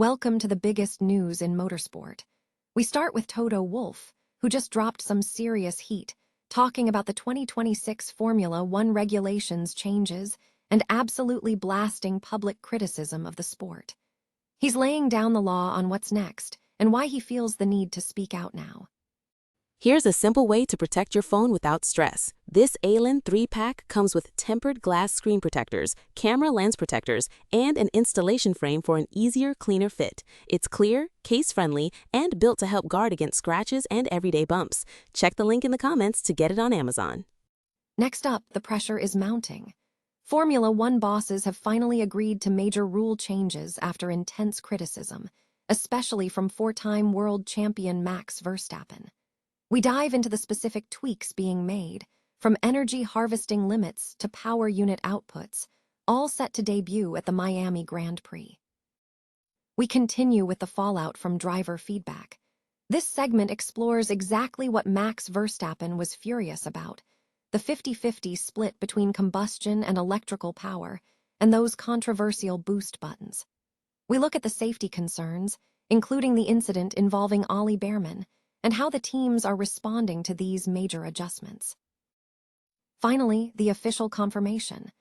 Welcome to the biggest news in motorsport. We start with Toto Wolff, who just dropped some serious heat, talking about the 2026 Formula One regulations changes and absolutely blasting public criticism of the sport. He's laying down the law on what's next and why he feels the need to speak out now. Here's a simple way to protect your phone without stress. This ALAN 3-pack comes with tempered glass screen protectors, camera lens protectors, and an installation frame for an easier, cleaner fit. It's clear, case-friendly, and built to help guard against scratches and everyday bumps. Check the link in the comments to get it on Amazon. Next up, the pressure is mounting. Formula One bosses have finally agreed to major rule changes after intense criticism, especially from four-time world champion Max Verstappen. We dive into the specific tweaks being made, from energy harvesting limits to power unit outputs, all set to debut at the Miami Grand Prix. We continue with the fallout from driver feedback. This segment explores exactly what Max Verstappen was furious about, the 50-50 split between combustion and electrical power, and those controversial boost buttons. We look at the safety concerns, including the incident involving Ollie Bearman, and how the teams are responding to these major adjustments. Finally, the official confirmation.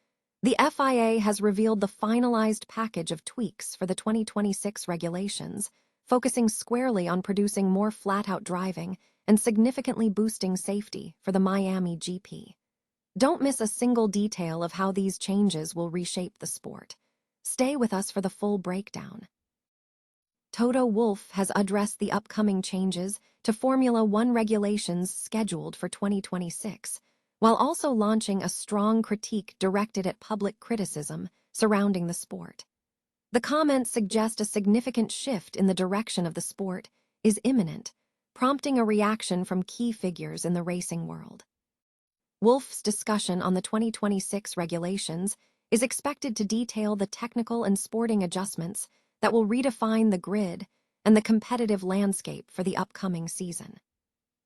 The FIA has revealed the finalized package of tweaks for the 2026 regulations, focusing squarely on producing more flat-out driving and significantly boosting safety for the Miami GP. Don't miss a single detail of how these changes will reshape the sport. Stay with us for the full breakdown. Toto Wolff has addressed the upcoming changes to Formula One regulations scheduled for 2026, while also launching a strong critique directed at public criticism surrounding the sport. The comments suggest a significant shift in the direction of the sport is imminent, prompting a reaction from key figures in the racing world. Wolff's discussion on the 2026 regulations is expected to detail the technical and sporting adjustments that will redefine the grid and the competitive landscape for the upcoming season.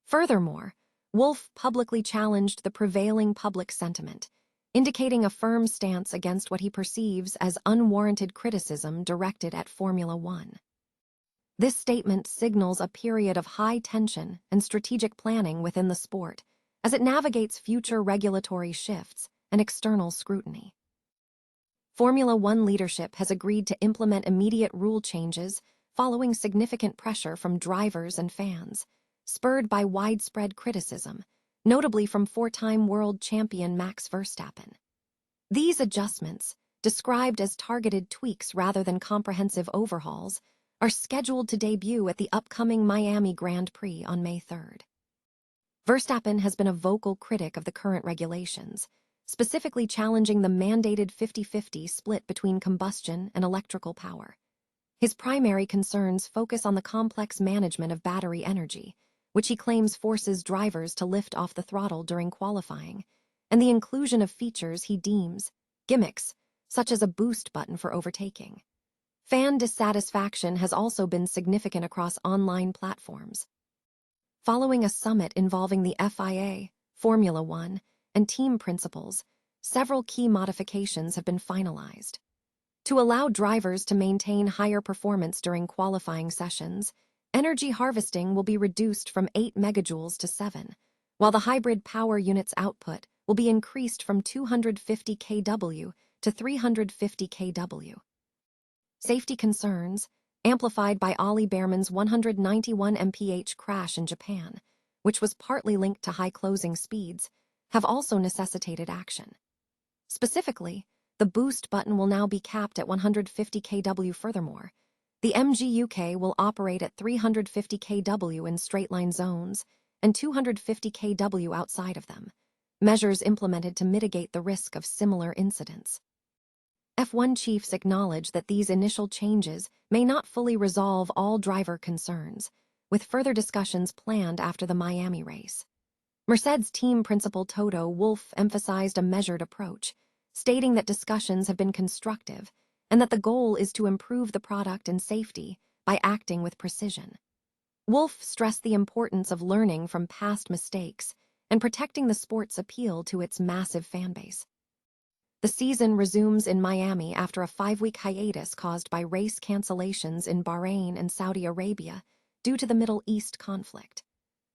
Furthermore, Wolff publicly challenged the prevailing public sentiment, indicating a firm stance against what he perceives as unwarranted criticism directed at Formula One. This statement signals a period of high tension and strategic planning within the sport as it navigates future regulatory shifts and external scrutiny. Formula One leadership has agreed to implement immediate rule changes following significant pressure from drivers and fans, spurred by widespread criticism, notably from four-time world champion Max Verstappen. These adjustments, described as targeted tweaks rather than comprehensive overhauls, are scheduled to debut at the upcoming Miami Grand Prix on May 3rd. Verstappen has been a vocal critic of the current regulations, specifically challenging the mandated 50-50 split between combustion and electrical power. His primary concerns focus on the complex management of battery energy, which he claims forces drivers to lift off the throttle during qualifying, and the inclusion of features he deems gimmicks, such as a boost button for overtaking. Fan dissatisfaction has also been significant across online platforms. Following a summit involving the FIA, Formula One, and team principals, several key modifications have been finalized. To allow drivers to maintain higher performance during qualifying sessions, energy harvesting will be reduced from 8 megajoules to 7, while the hybrid power unit's output will be increased from 250 kW to 350 kW. Safety concerns, amplified by Ollie Bearman's 191 mph crash in Japan, which was partly linked to high closing speeds, have also necessitated action. Specifically, the boost button will now be capped at 150 kW. Furthermore, the MGUK will operate at 350 kW in straight-line zones and 250 kW outside of them, measures implemented to mitigate the risk of similar incidents. F1 chiefs acknowledge that these initial changes may not fully resolve all driver concerns, with further discussions planned after the Miami race. Mercedes team principal Toto Wolff emphasized a measured approach, stating that discussions have been constructive and that the goal is to improve the product and safety by acting with precision. Wolff stressed the importance of learning from past mistakes and protecting the sport's appeal to its massive fanbase. The season resumes in Miami after a 5-week hiatus caused by race cancellations in Bahrain and Saudi Arabia due to the Middle East conflict.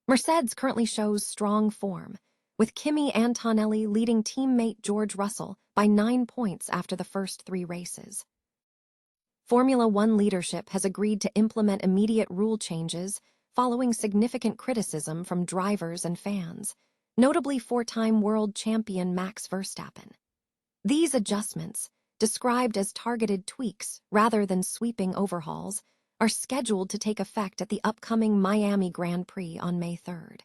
Mercedes currently shows strong form, with Kimi Antonelli leading teammate George Russell by 9 points after the first 3 races. Formula One leadership has agreed to implement immediate rule changes following significant criticism from drivers and fans, notably 4-time world champion Max Verstappen. These adjustments, described as targeted tweaks rather than sweeping overhauls, are scheduled to take effect at the upcoming Miami Grand Prix on May 3rd.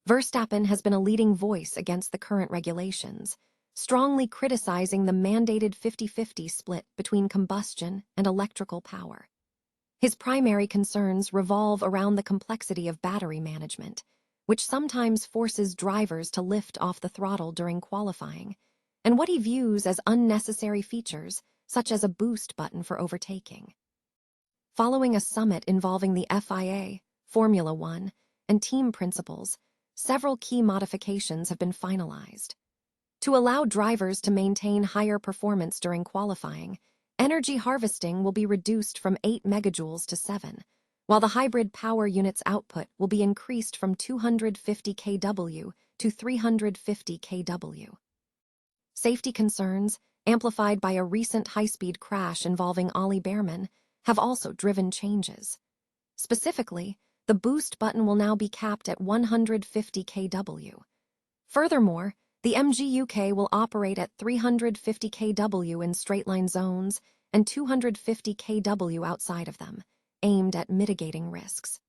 Verstappen has been a leading voice against the current regulations, strongly criticizing the mandated 50-50 split between combustion and electrical power. His primary concerns revolve around the complexity of battery management, which sometimes forces drivers to lift off the throttle during qualifying, and what he views as unnecessary features, such as a boost button for overtaking. Following a summit involving the FIA, Formula One, and team principals, several key modifications have been finalized. To allow drivers to maintain higher performance during qualifying, energy harvesting will be reduced from 8 megajoules to 7, while the hybrid power unit's output will be increased from 250 kW to 350 kW. Safety concerns, amplified by a recent high-speed crash involving Ollie Bearman, have also driven changes. Specifically, the boost button will now be capped at 150 kW. Furthermore, the MGUK will operate at 350 kW in straight-line zones and 250 kW outside of them, aimed at mitigating risks.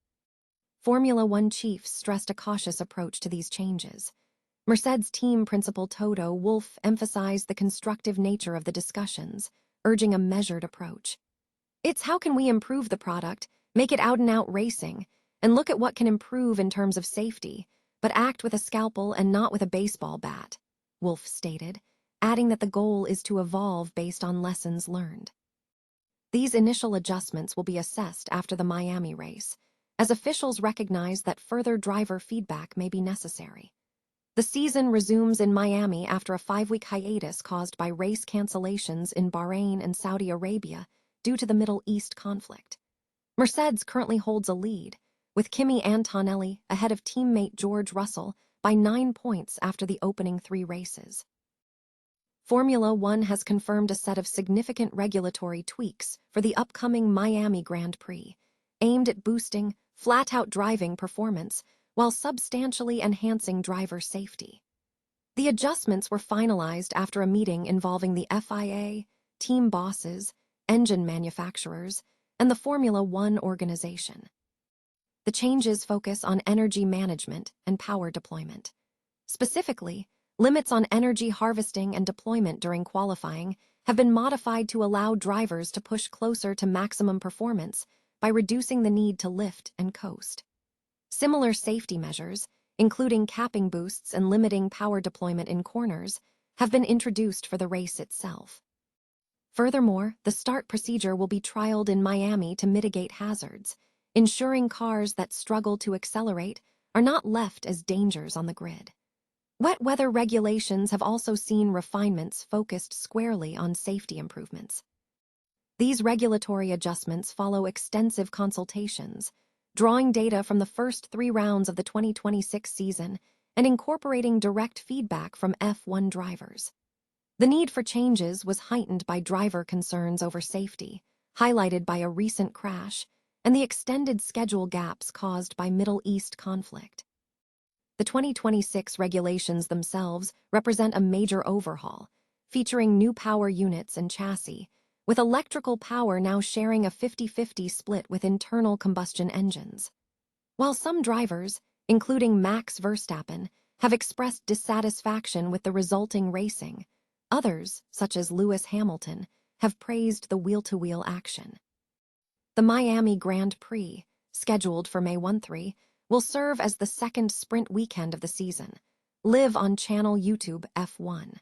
Formula One chiefs stressed a cautious approach to these changes. Mercedes team principal Toto Wolff emphasized the constructive nature of the discussions, urging a measured approach. It's how can we improve the product, make it out-and-out racing, and look at what can improve in terms of safety, but act with a scalpel and not with a baseball bat, Wolff stated, adding that the goal is to evolve based on lessons learned. These initial adjustments will be assessed after the Miami race, as officials recognize that further driver feedback may be necessary. The season resumes in Miami after a 5-week hiatus caused by race cancellations in Bahrain and Saudi Arabia due to the Middle East conflict. Mercedes currently holds a lead, with Kimi Antonelli ahead of teammate George Russell by 9 points after the opening 3 races. Formula One has confirmed a set of significant regulatory tweaks for the upcoming Miami Grand Prix, aimed at boosting flat-out driving performance while substantially enhancing driver safety. The adjustments were finalized after a meeting involving the FIA, team bosses, engine manufacturers, and the Formula One organization. The changes focus on energy management and power deployment. Specifically, limits on energy harvesting and deployment during qualifying have been modified to allow drivers to push closer to maximum performance by reducing the need to lift and coast. Similar safety measures, including capping boosts and limiting power deployment in corners, have been introduced for the race itself. Furthermore, the start procedure will be trialed in Miami to mitigate hazards, ensuring cars that struggle to accelerate are not left as dangers on the grid. Wet weather regulations have also seen refinements focused squarely on safety improvements. These regulatory adjustments follow extensive consultations, drawing data from the first 3 rounds of the 2026 season and incorporating direct feedback from F1 drivers. The need for changes was heightened by driver concerns over safety, highlighted by a recent crash, and the extended schedule gaps caused by Middle East conflict. The 2026 regulations themselves represent a major overhaul, featuring new power units and chassis, with electrical power now sharing a 50-50 split with internal combustion engines. While some drivers, including Max Verstappen, have expressed dissatisfaction with the resulting racing, others, such as Lewis Hamilton, have praised the wheel-to-wheel action. The Miami Grand Prix, scheduled for May 13, will serve as the second sprint weekend of the season. Live on channel YouTube F1.